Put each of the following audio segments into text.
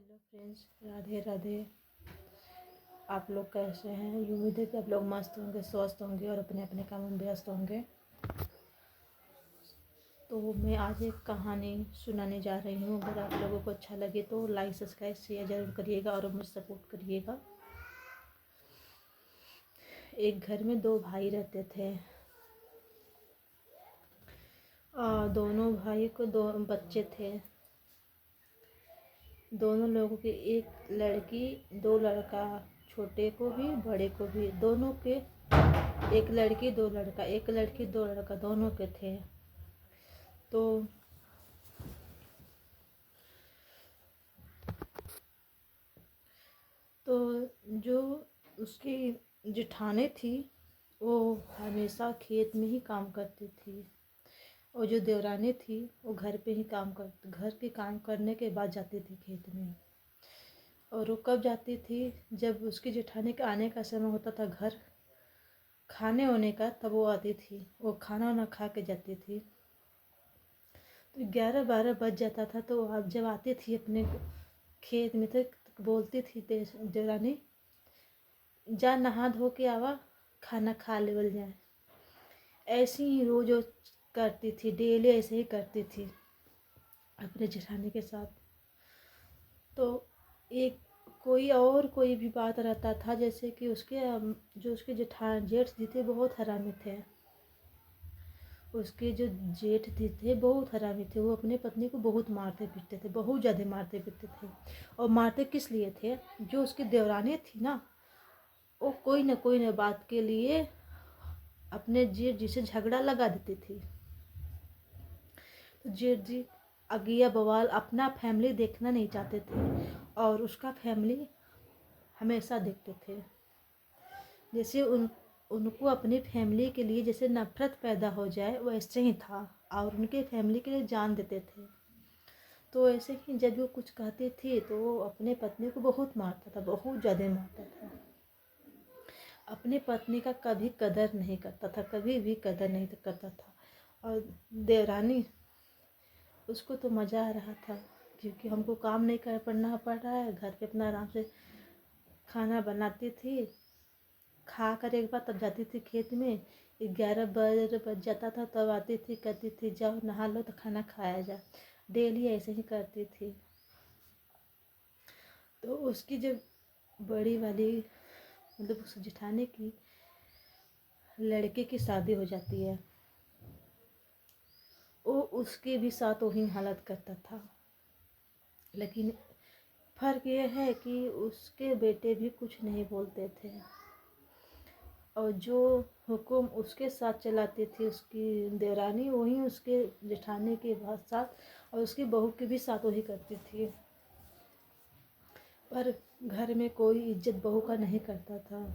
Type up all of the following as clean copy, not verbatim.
Hello friends, Radhe Radhe. आप लोग कैसे हैं? उम्मीद है कि आप लोग मस्त होंगे, स्वस्थ होंगे और अपने अपने कामों में व्यस्त होंगे। तो मैं आज एक कहानी सुनाने जा रही हूँ। अगर आप लोगों को अच्छा लगे तो लाइक सब्सक्राइब शेयर ज़रूर करिएगा और मुझे सपोर्ट करिएगा। एक घर में दो भाई रहते थे। दोनों भाई को दो बच्चे थे। दोनों लोगों की एक लड़की दो लड़का, छोटे को भी बड़े को भी, दोनों के एक लड़की दो लड़का, एक लड़की दो लड़का, दोनों के थे। तो तो जो उसकी जेठानी थी वो हमेशा खेत में ही काम करती थी, और जो देवरानी थी वो घर के काम करने के बाद जाती थी खेत में। और वो कब जाती थी? जब उसकी जेठानी के आने का समय होता था घर खाने होने का, तब वो आती थी। वो खाना वाना खा के जाती थी। तो 11-12 बज जाता था। तो अब जब आती थी अपने खेत में तो बोलती थी देवरानी, जा नहा धो के आवा, खाना खा लेवल जाए। ऐसी ही रोज वो करती थी, डेली ऐसे ही करती थी अपने जेठानी के साथ। तो एक कोई भी बात रहता था, जैसे कि जो उसके जेठ जी थे बहुत हरामी थे। उसके जो जेठ जी थे बहुत हरामी थे। वो अपने पत्नी को बहुत मारते पीटते थे, बहुत ज़्यादा मारते पीटते थे। और मारते किस लिए थे? जो उसकी देवरानी थी ना, वो कोई न बात के लिए अपने जेठ जी से झगड़ा लगा देती थी। तो जेठ जी अगिया बवाल अपना फैमिली देखना नहीं चाहते थे और उसका फैमिली हमेशा देखते थे। जैसे उनको अपनी फैमिली के लिए जैसे नफरत पैदा हो जाए वैसे ही था, और उनके फैमिली के लिए जान देते थे। तो ऐसे ही जब वो कुछ कहती थी तो वो अपने पत्नी को बहुत मारता था, बहुत ज़्यादा मारता था। अपनी पत्नी का कभी कदर नहीं करता था, कभी भी कदर नहीं करता था। और देवरानी, उसको तो मज़ा आ रहा था क्योंकि हमको काम नहीं कर पड़ना पड़ रहा है, घर पे अपना आराम से खाना बनाती थी। खा कर एक बार तब जाती थी खेत में। 11 बज जाता था तब आती थी, कहती थी जाओ नहा लो तो खाना खाया जा। डेली ऐसे ही करती थी। तो उसकी जब बड़ी वाली मतलब उस जेठानी की लड़के की शादी हो जाती है, वो उसके भी साथ वही हालत करता था। लेकिन फर्क ये है कि उसके बेटे भी कुछ नहीं बोलते थे, और जो हुक्म उसके साथ चलाती थी उसकी देवरानी, वही उसके जेठानी के साथ और उसकी बहू के भी साथ वही करती थी। पर घर में कोई इज्जत बहू का नहीं करता था।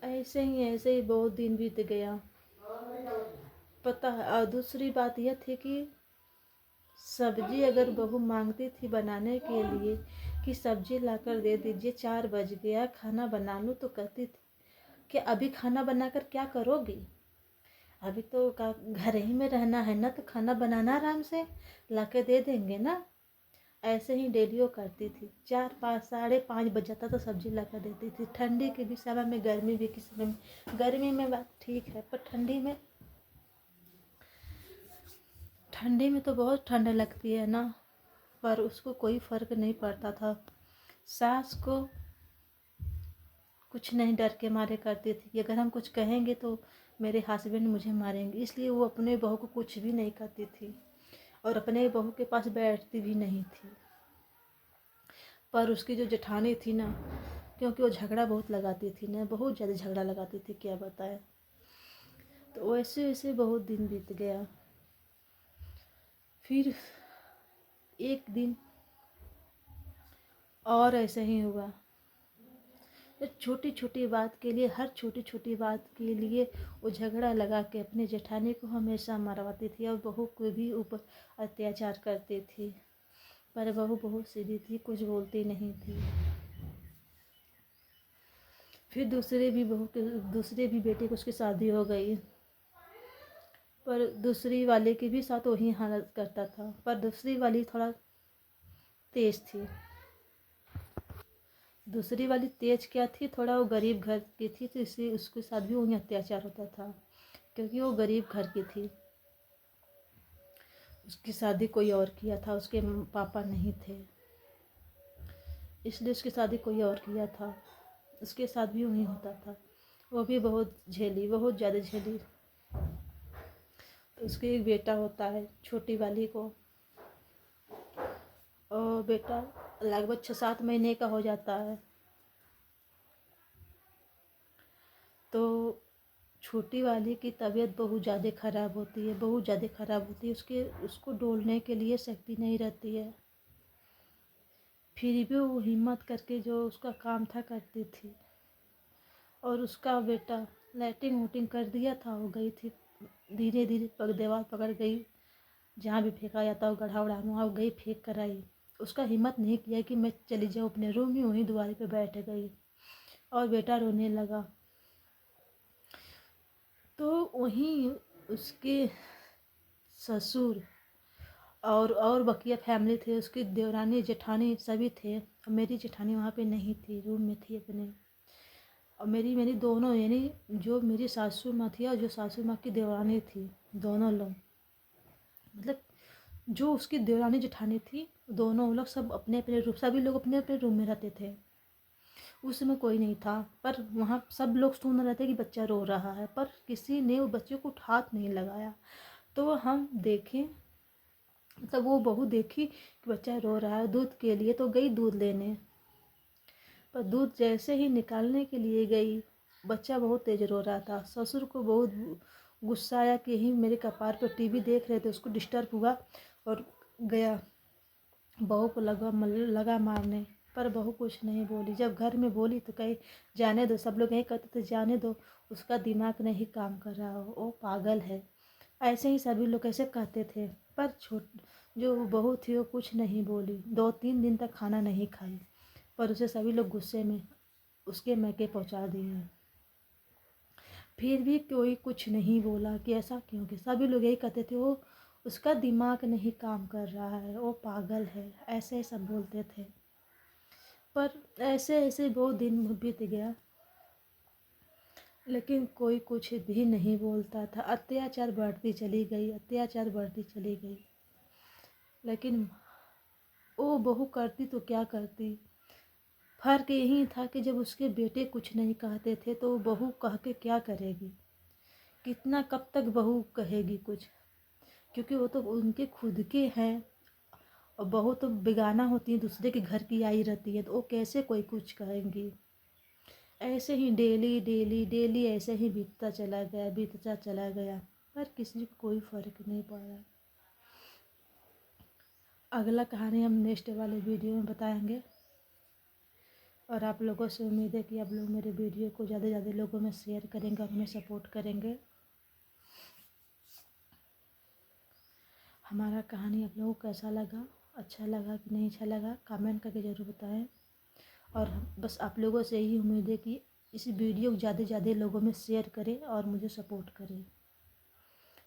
ऐसे ही बहुत दिन बीत गया। पता है, और दूसरी बात यह थी कि सब्जी अगर बहू मांगती थी बनाने के लिए कि सब्जी लाकर दे दीजिए, 4 बज गया खाना बना लूँ, तो कहती थी कि अभी खाना बनाकर क्या करोगी? अभी तो घर ही में रहना है ना, तो खाना बनाना आराम से लाके दे देंगे ना। ऐसे ही डेली वो करती थी। 4-5 5:30 बज जाता तो सब्जी लाकर देती थी। ठंडी के भी समय में, गर्मी भी के समय में। गर्मी में बात ठीक है, पर ठंडी में तो बहुत ठंड लगती है ना। पर उसको कोई फर्क नहीं पड़ता था। सास को कुछ नहीं, डर के मारे करती थी कि अगर हम कुछ कहेंगे तो मेरे हस्बैंड मुझे मारेंगे, इसलिए वो अपने बहू को कुछ भी नहीं करती थी और अपने बहू के पास बैठती भी नहीं थी। पर उसकी जो जेठानी थी ना, क्योंकि वो झगड़ा बहुत लगाती थी ना, बहुत ज़्यादा झगड़ा लगाती थी, क्या बताए। तो वैसे वैसे बहुत दिन बीत गया। फिर एक दिन और ऐसे ही हुआ। छोटी छोटी बात के लिए, हर छोटी छोटी बात के लिए वो झगड़ा लगा के अपने जेठानी को हमेशा मरवाती थी और बहू को भी ऊपर अत्याचार करती थी। पर बहू बहुत सीधी थी, कुछ बोलती नहीं थी। फिर दूसरे भी बेटे की उसकी शादी हो गई। पर दूसरी वाले की भी साथ वही हालत करता था, पर दूसरी वाली थोड़ा तेज थी। दूसरी वाली तेज क्या थी, थोड़ा वो गरीब घर की थी, तो इसलिए उसके साथ भी वही अत्याचार होता था, क्योंकि वो गरीब घर की थी। उसकी शादी कोई और किया था, उसके पापा नहीं थे, इसलिए उसकी शादी कोई और किया था। उसके साथ भी वही होता था। वो भी बहुत झेली, बहुत ज़्यादा झेली। तो उसके एक बेटा होता है छोटी वाली को, और बेटा लगभग 6-7 महीने का हो जाता है। तो छोटी वाली की तबीयत बहुत ज़्यादा ख़राब होती है, बहुत ज़्यादा ख़राब होती है। उसको डोलने के लिए शक्ति नहीं रहती है, फिर भी वो हिम्मत करके जो उसका काम था करती थी। और उसका बेटा लैट्रिन वूटिंग कर दिया था, वो गई थी धीरे धीरे दीवार पकड़ गई, जहाँ भी फेंका जाता वो गड्ढा उड़ा में, वहाँ गई फेंक कर आई। उसका हिम्मत नहीं किया कि मैं चली जाऊँ अपने रूम में, वहीं द्वारे पे बैठ गई और बेटा रोने लगा। तो वहीं उसके ससुर और बकिया फैमिली थे, उसकी देवरानी जेठानी सभी थे। और मेरी जेठानी वहाँ पे नहीं थी, रूम में थी अपने। और मेरी मेरी दोनों, यानी जो मेरी सासू माँ थी और जो सासू माँ की देवरानी थी, दोनों लोग, मतलब जो उसकी देवरानी जेठानी थी, दोनों लोग सब अपने अपने रूम, सभी लोग अपने अपने रूम में रहते थे। उस समय कोई नहीं था, पर वहाँ सब लोग सुन रहे थे कि बच्चा रो रहा है, पर किसी ने वो बच्चे को हाथ नहीं लगाया। तो हम देखें, मतलब वो बहू देखी कि बच्चा रो रहा है दूध के लिए, तो गई दूध लेने। पर दूध जैसे ही निकालने के लिए गई, बच्चा बहुत तेज रो रहा था। ससुर को बहुत गुस्सा आया कि यही मेरे कपार पर टीवी देख रहे थे, उसको डिस्टर्ब हुआ और गया बहू को लगा मारने। पर बहू कुछ नहीं बोली। जब घर में बोली तो कही जाने दो, सब लोग यही कहते थे जाने दो, उसका दिमाग नहीं काम कर रहा हो, वो पागल है। ऐसे ही सभी लोग ऐसे कहते थे। पर जो बहू थी वो कुछ नहीं बोली, 2-3 दिन तक खाना नहीं खाई। पर उसे सभी लोग गुस्से में उसके मैके पहुंचा दिए। फिर भी कोई कुछ नहीं बोला कि ऐसा क्यों, कि सभी लोग यही कहते थे वो उसका दिमाग नहीं काम कर रहा है, वो पागल है, ऐसे सब बोलते थे। पर ऐसे ऐसे बहुत दिन बीत गया, लेकिन कोई कुछ भी नहीं बोलता था। अत्याचार बढ़ती चली गई, अत्याचार बढ़ती चली गई। लेकिन वो बहू करती तो क्या करती। फर्क यही था कि जब उसके बेटे कुछ नहीं कहते थे तो वो बहू कह के क्या करेगी, कितना कब तक बहू कहेगी कुछ, क्योंकि वो तो उनके खुद के हैं। और बहू तो बेगाना होती है, दूसरे के घर की आई रहती है, तो वो कैसे कोई कुछ कहेंगी। ऐसे ही डेली डेली डेली ऐसे ही बीतता चला गया, बीतता चला गया, पर किसी को कोई फर्क नहीं पड़ा। अगला कहानी हम नेक्स्ट वाले वीडियो में बताएंगे। और आप लोगों से उम्मीद है कि आप लोग मेरे वीडियो को ज़्यादा से ज़्यादा लोगों में शेयर करेंगे और हमें सपोर्ट करेंगे। हमारा कहानी आप लोगों को कैसा लगा, अच्छा लगा कि नहीं अच्छा लगा, कमेंट करके ज़रूर बताएं। और बस आप लोगों से यही उम्मीद है कि इस वीडियो को ज़्यादा से ज़्यादा लोगों में शेयर करें और मुझे सपोर्ट करें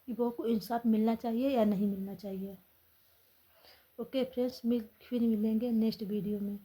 कि वो को इंसाफ मिलना चाहिए या नहीं मिलना चाहिए। ओके फ्रेंड्स, फिर मिलेंगे नेक्स्ट वीडियो में।